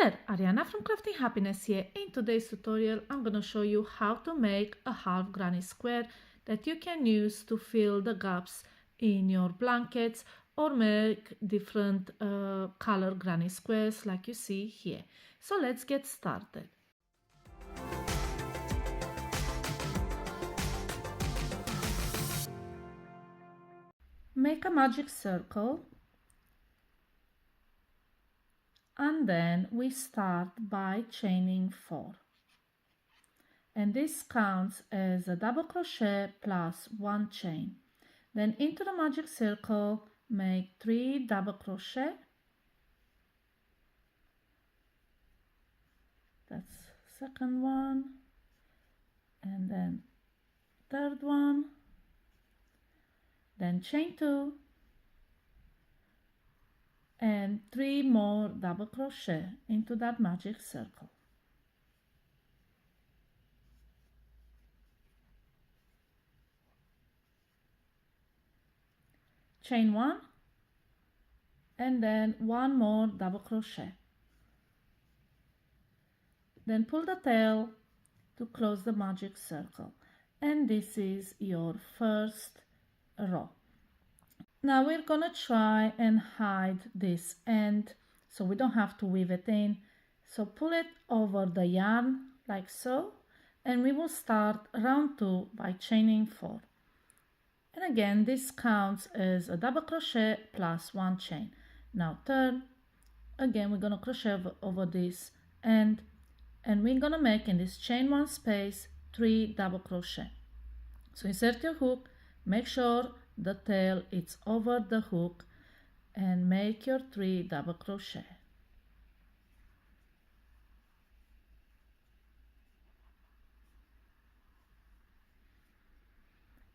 there, Ariana from Crafting Happiness here. In today's tutorial I'm going to show you how to make a half granny square that you can use to fill the gaps in your blankets or make different color granny squares like you see here. So let's get started. Make a magic circle. And then we start by chaining 4, and this counts as a double crochet plus 1 chain. Then into the magic circle make 3 double crochet, that's second one, and then third one, then chain 2 and 3 more double crochet into that magic circle. Chain 1 and then 1 more double crochet. Then pull the tail to close the magic circle, and this is your first row. Now we're gonna try and hide this end so we don't have to weave it in. So pull it over the yarn like so, and we will start round 2 by chaining 4. And again, this counts as a double crochet plus 1 chain. Now turn, again we're gonna crochet over this end, and we're gonna make in this chain 1 space 3 double crochet. So insert your hook, make sure the tail is over the hook, and make your 3 double crochet.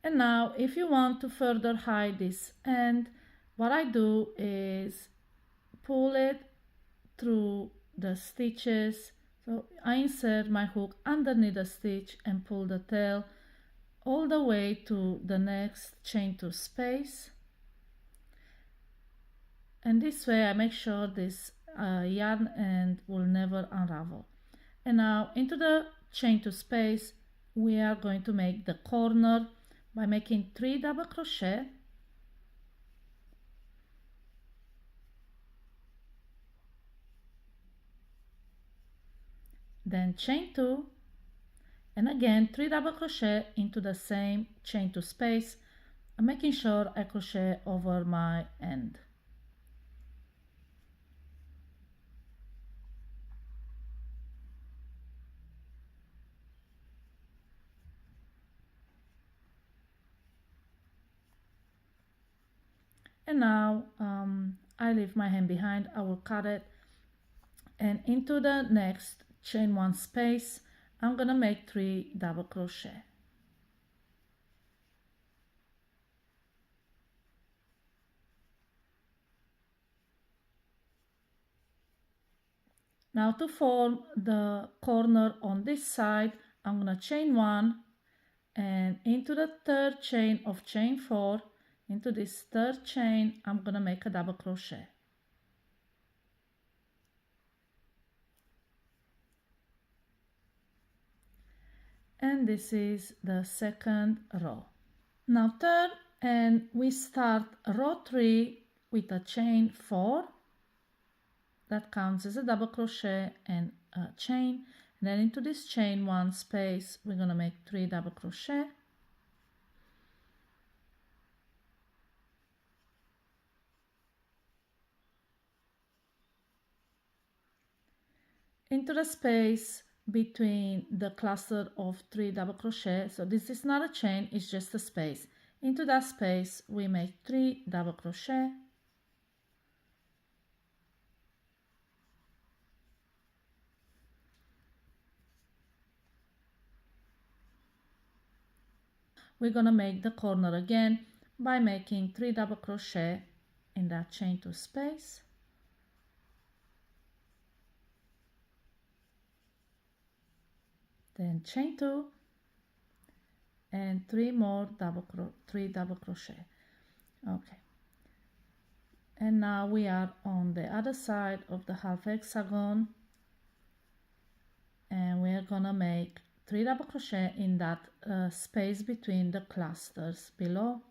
And now if you want to further hide this end, what I do is pull it through the stitches. So I insert my hook underneath the stitch and pull the tail all the way to the next chain 2 space, and this way I make sure this yarn end will never unravel. And now into the chain 2 space we are going to make the corner by making 3 double crochet, then chain 2, and again 3 double crochet into the same chain 2 space. I'm making sure I crochet over my end. And now I leave my hem behind, I will cut it, and into the next chain 1 space I'm gonna make 3 double crochet. Now to form the corner on this side, I'm gonna chain 1, and into the third chain of chain 4, into this third chain I'm gonna make a double crochet. And this is the second row. Now turn, and we start row 3 with a chain 4. That counts as a double crochet and a chain. And then into this chain 1 space we're gonna make 3 double crochet. Into the space between the cluster of 3 double crochet, so this is not a chain, it's just a space. Into that space we make 3 double crochet, we're gonna make the corner again by making 3 double crochet in that chain 2 space, then chain 2 and 3 more three double crochet. Okay, and now we are on the other side of the half hexagon, and we're gonna make 3 double crochet in that space between the clusters below.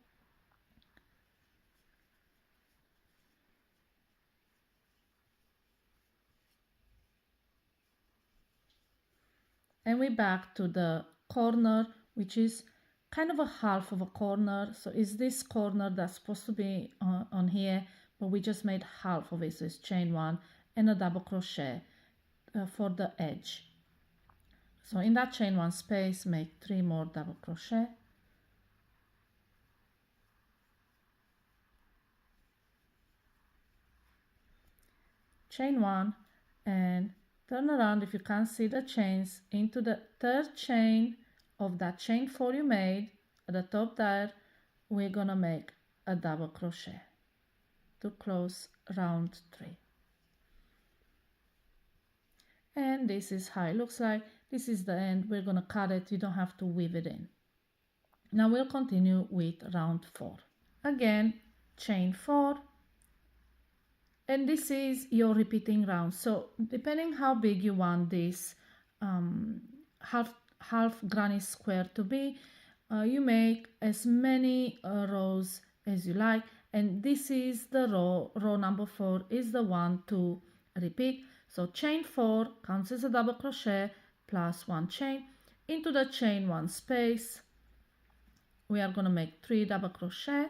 And we're back to the corner, which is kind of a half of a corner. So it's this corner that's supposed to be on here, but we just made half of it. So it's chain 1 and a double crochet for the edge. So in that chain 1 space, make 3 more double crochet. Chain 1 and turn around if you can't see the chains into the third chain of that chain 4 you made. At the top there, we're gonna make a double crochet to close round 3. And this is how it looks like. This is the end. We're gonna cut it. You don't have to weave it in. Now we'll continue with round 4. Again, chain 4. And this is your repeating round. So depending how big you want this half granny square to be, you make as many rows as you like. And this is the row number 4 is the one to repeat. So chain 4 counts as a double crochet plus 1 chain. Into the chain 1 space, we are going to make 3 double crochet.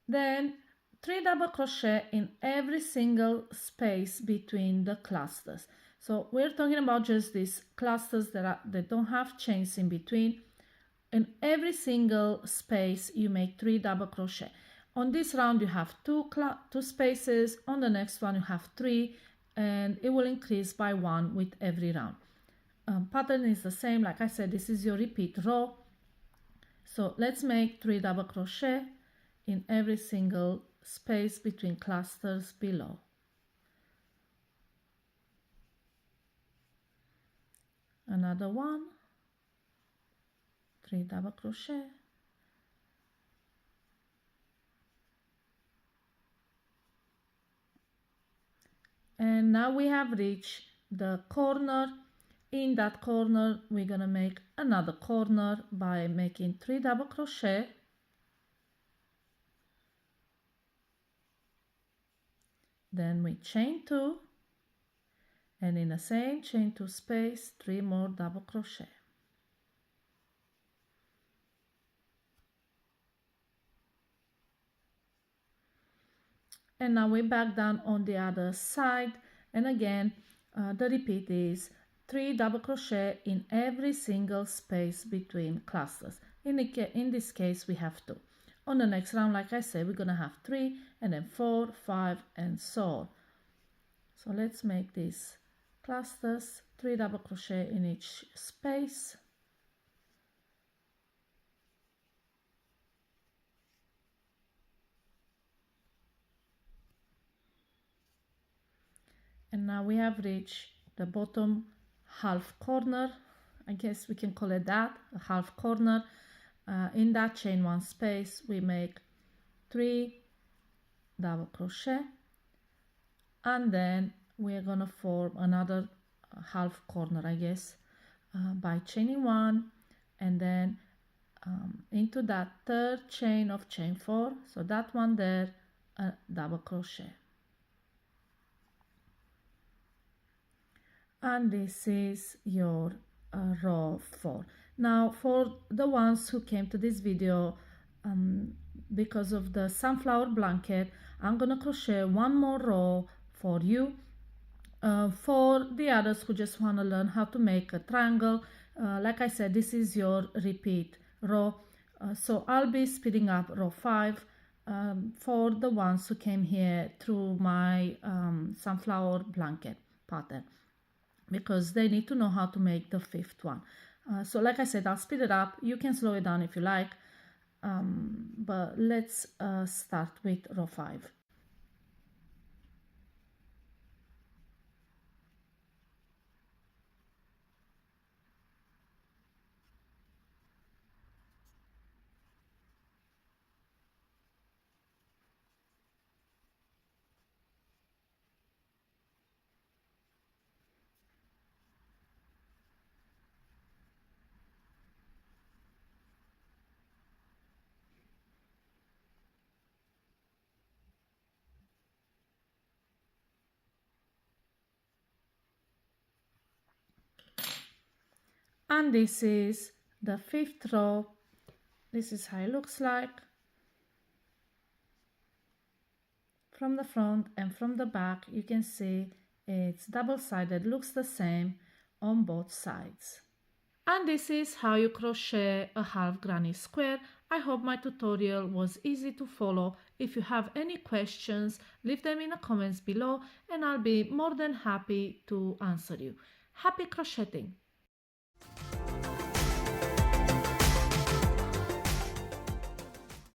Then 3 double crochet in every single space between the clusters. So we're talking about just these clusters that don't have chains in between. In every single space you make 3 double crochet. On this round you have two spaces, on the next one you have 3, and it will increase by 1 with every round. Pattern is the same. Like I said, this is your repeat row. So let's make 3 double crochet in every single space between clusters below. Another one, 3 double crochet, and now we have reached the corner. In that corner we're gonna make another corner by making 3 double crochet, then we chain 2, and in the same chain 2 space 3 more double crochet. And now we're back down on the other side, and again the repeat is 3 double crochet in every single space between clusters. In this case we have 2. On the next round, like I said, we're gonna have 3 and then 4, 5 and so on. So let's make these clusters, 3 double crochet in each space. And now we have reached the bottom half corner. I guess we can call it that, a half corner. In that chain 1 space we make 3 double crochet, and then we're gonna form another half corner, I guess, by chaining 1, and then into that third chain of chain 4, so that one there, a double crochet. And this is your row 4. Now for the ones who came to this video because of the sunflower blanket, I'm gonna crochet 1 more row for you. For the others who just want to learn how to make a triangle, like I said, this is your repeat row. So I'll be speeding up row 5 for the ones who came here through my sunflower blanket pattern, because they need to know how to make the 5th one. So like I said, I'll speed it up. You can slow it down if you like, but let's start with row 5. And this is the 5th row. This is how it looks like from the front and from the back. You can see it's double-sided, looks the same on both sides. And this is how you crochet a half granny square. I hope my tutorial was easy to follow. If you have any questions, leave them in the comments below and I'll be more than happy to answer you. Happy crocheting!